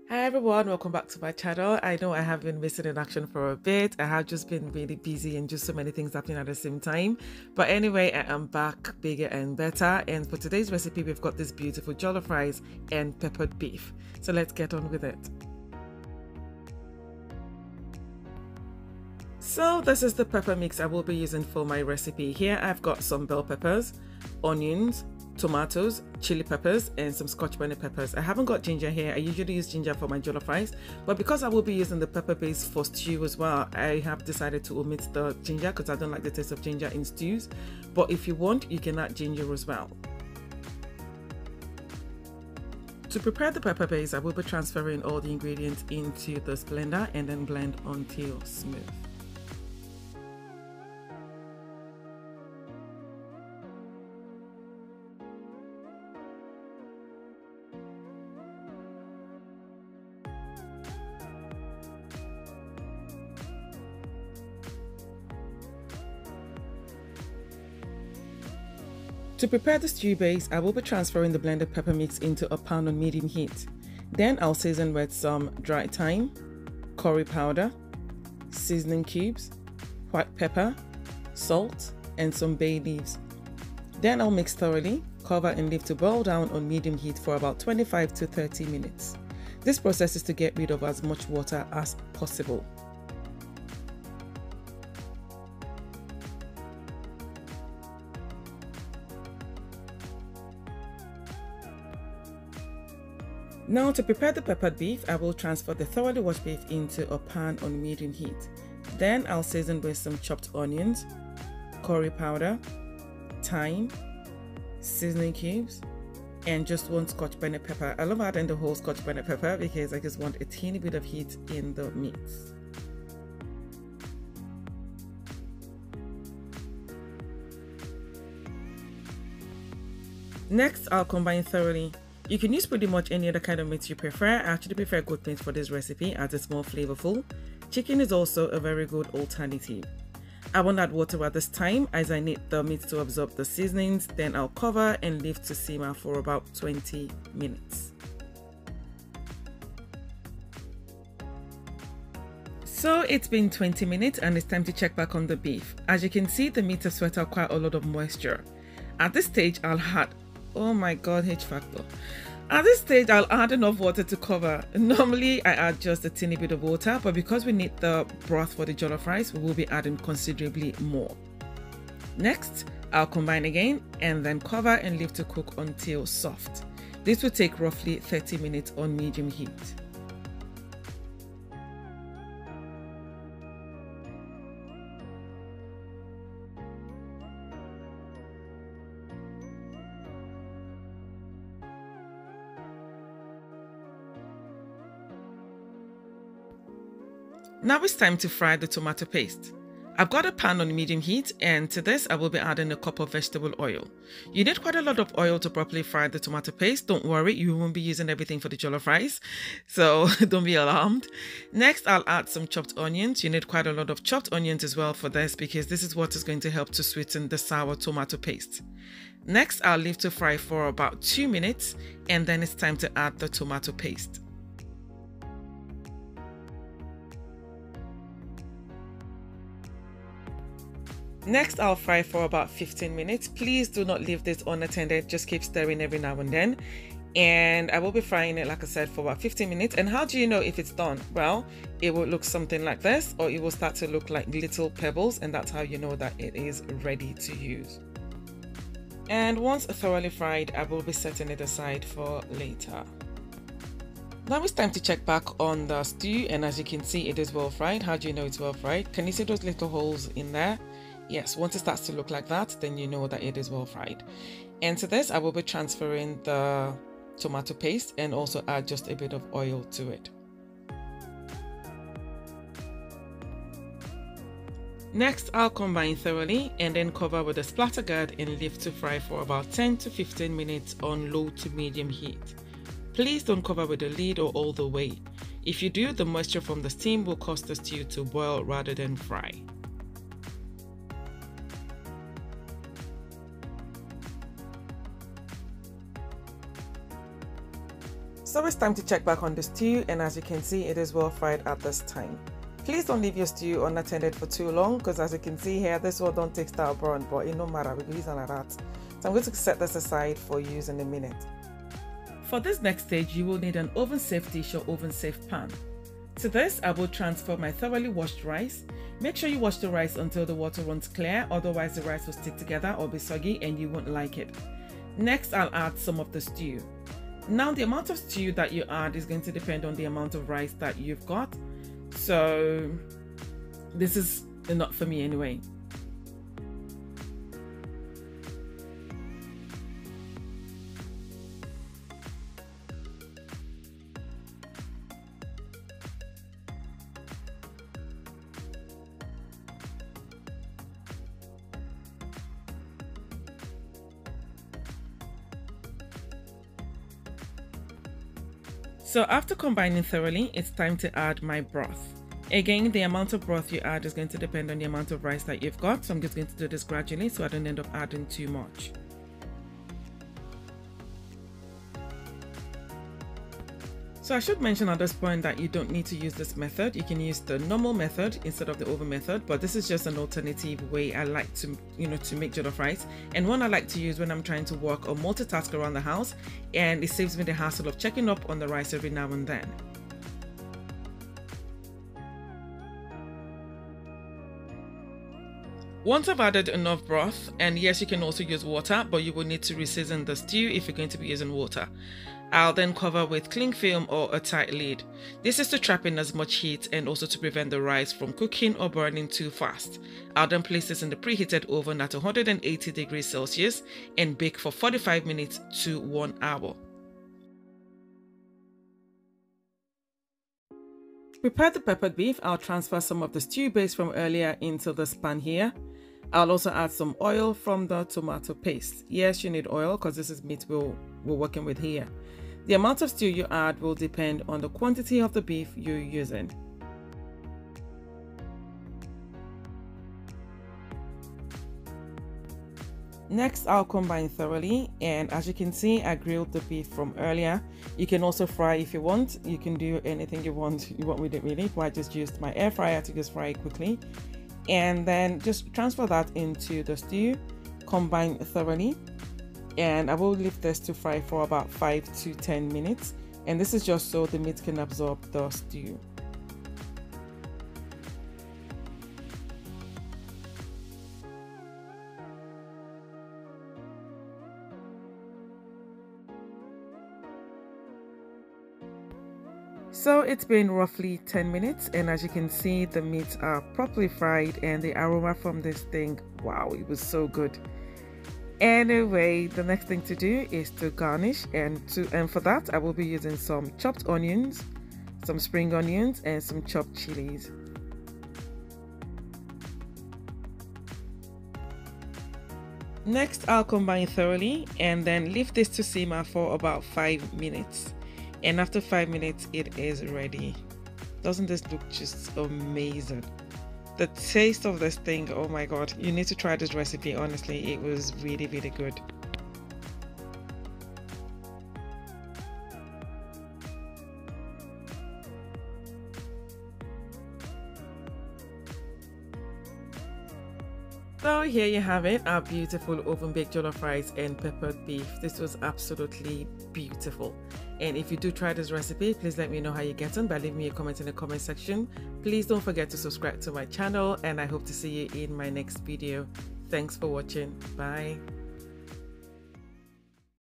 Hi everyone, welcome back to my channel. I know I have been missing in action for a bit. I have just been really busy and just so many things happening at the same time. But anyway, I am back bigger and better. And for today's recipe, we've got this beautiful jollof rice and peppered beef. So let's get on with it. So this is the pepper mix I will be using for my recipe. Here I've got some bell peppers, onions, tomatoes, chili peppers, and some Scotch Bonnet peppers. I haven't got ginger here. I usually use ginger for my jollof rice, but because I will be using the pepper base for stew as well, I have decided to omit the ginger because I don't like the taste of ginger in stews. But if you want, you can add ginger as well. To prepare the pepper base, I will be transferring all the ingredients into this blender and then blend until smooth. To prepare the stew base, I will be transferring the blended pepper mix into a pan on medium heat. Then I'll season with some dried thyme, curry powder, seasoning cubes, white pepper, salt, and some bay leaves. Then I'll mix thoroughly, cover and leave to boil down on medium heat for about 25 to 30 minutes. This process is to get rid of as much water as possible. Now to prepare the peppered beef, I will transfer the thoroughly washed beef into a pan on medium heat. Then I'll season with some chopped onions, curry powder, thyme, seasoning cubes, and just one Scotch Bonnet pepper. I love adding the whole Scotch Bonnet pepper because I just want a teeny bit of heat in the meat. Next, I'll combine thoroughly. You can use pretty much any other kind of meat you prefer. I actually prefer goat meat for this recipe as it's more flavorful. Chicken is also a very good alternative. I won't add water at this time as I need the meat to absorb the seasonings. Then I'll cover and leave to simmer for about 20 minutes. So it's been 20 minutes and it's time to check back on the beef. As you can see, the meat has sweat out quite a lot of moisture. At this stage, I'll add, oh my god, H factor. At this stage, I'll add enough water to cover. Normally, I add just a teeny bit of water, but because we need the broth for the jollof rice, we will be adding considerably more. Next, I'll combine again and then cover and leave to cook until soft. This will take roughly 30 minutes on medium heat. Now it's time to fry the tomato paste. I've got a pan on medium heat and to this I will be adding a cup of vegetable oil. You need quite a lot of oil to properly fry the tomato paste. Don't worry, you won't be using everything for the jollof rice, so don't be alarmed. Next, I'll add some chopped onions. You need quite a lot of chopped onions as well for this because this is what is going to help to sweeten the sour tomato paste. Next, I'll leave to fry for about 2 minutes and then it's time to add the tomato paste. Next, I'll fry for about 15 minutes. Please do not leave this unattended. Just keep stirring every now and then. And I will be frying it, like I said, for about 15 minutes. And how do you know if it's done? Well, it will look something like this, or it will start to look like little pebbles. And that's how you know that it is ready to use. And once thoroughly fried, I will be setting it aside for later. Now it's time to check back on the stew. And as you can see, it is well fried. How do you know it's well fried? Can you see those little holes in there? Yes, once it starts to look like that, then you know that it is well fried. And to this, I will be transferring the tomato paste and also add just a bit of oil to it. Next, I'll combine thoroughly and then cover with a splatter guard and leave to fry for about 10 to 15 minutes on low to medium heat. Please don't cover with the lid or all the way. If you do, the moisture from the steam will cause the stew to boil rather than fry. So it's time to check back on the stew, and as you can see, it is well fried at this time. Please don't leave your stew unattended for too long, because as you can see here, this one don't take style brown, but it no matter, we can use it like that. So I'm going to set this aside for use in a minute. For this next stage, you will need an oven safe dish or oven safe pan. To this, I will transfer my thoroughly washed rice. Make sure you wash the rice until the water runs clear, otherwise the rice will stick together or be soggy and you won't like it. Next, I'll add some of the stew. Now the amount of stew that you add is going to depend on the amount of rice that you've got. So this is enough for me anyway. So after combining thoroughly, it's time to add my broth. Again, the amount of broth you add is going to depend on the amount of rice that you've got. So I'm just going to do this gradually so I don't end up adding too much. So I should mention at this point that you don't need to use this method. You can use the normal method instead of the oven method, but this is just an alternative way I like to, to make jollof rice, and one I like to use when I'm trying to work or multitask around the house, and it saves me the hassle of checking up on the rice every now and then. Once I've added enough broth, and yes, you can also use water, but you will need to reseason the stew if you're going to be using water. I'll then cover with cling film or a tight lid. This is to trap in as much heat and also to prevent the rice from cooking or burning too fast. I'll then place this in the preheated oven at 180 degrees Celsius and bake for 45 minutes to 1 hour. To prepare the peppered beef, I'll transfer some of the stew base from earlier into this pan here. I'll also add some oil from the tomato paste. Yes, you need oil because this is meat we're working with here. The amount of stew you add will depend on the quantity of the beef you're using. Next, I'll combine thoroughly, and as you can see, I grilled the beef from earlier. You can also fry if you want. You can do anything you want with it really, but I just used my air fryer to just fry it quickly. And then just transfer that into the stew, combine thoroughly, and I will leave this to fry for about 5 to 10 minutes. And this is just so the meat can absorb the stew. So it's been roughly 10 minutes, and as you can see, the meats are properly fried, and the aroma from this thing, wow, it was so good. Anyway, the next thing to do is to garnish, and for that I will be using some chopped onions, some spring onions, and some chopped chilies. Next, I'll combine thoroughly and then leave this to simmer for about 5 minutes. And after 5 minutes, it is ready. Doesn't this look just amazing? The taste of this thing, oh my god, you need to try this recipe. Honestly, it was really good. So here you have it, our beautiful oven baked jollof rice and peppered beef. This was absolutely beautiful. And if you do try this recipe, please let me know how you get on by leaving me a comment in the comment section. Please don't forget to subscribe to my channel, and I hope to see you in my next video. Thanks for watching. Bye.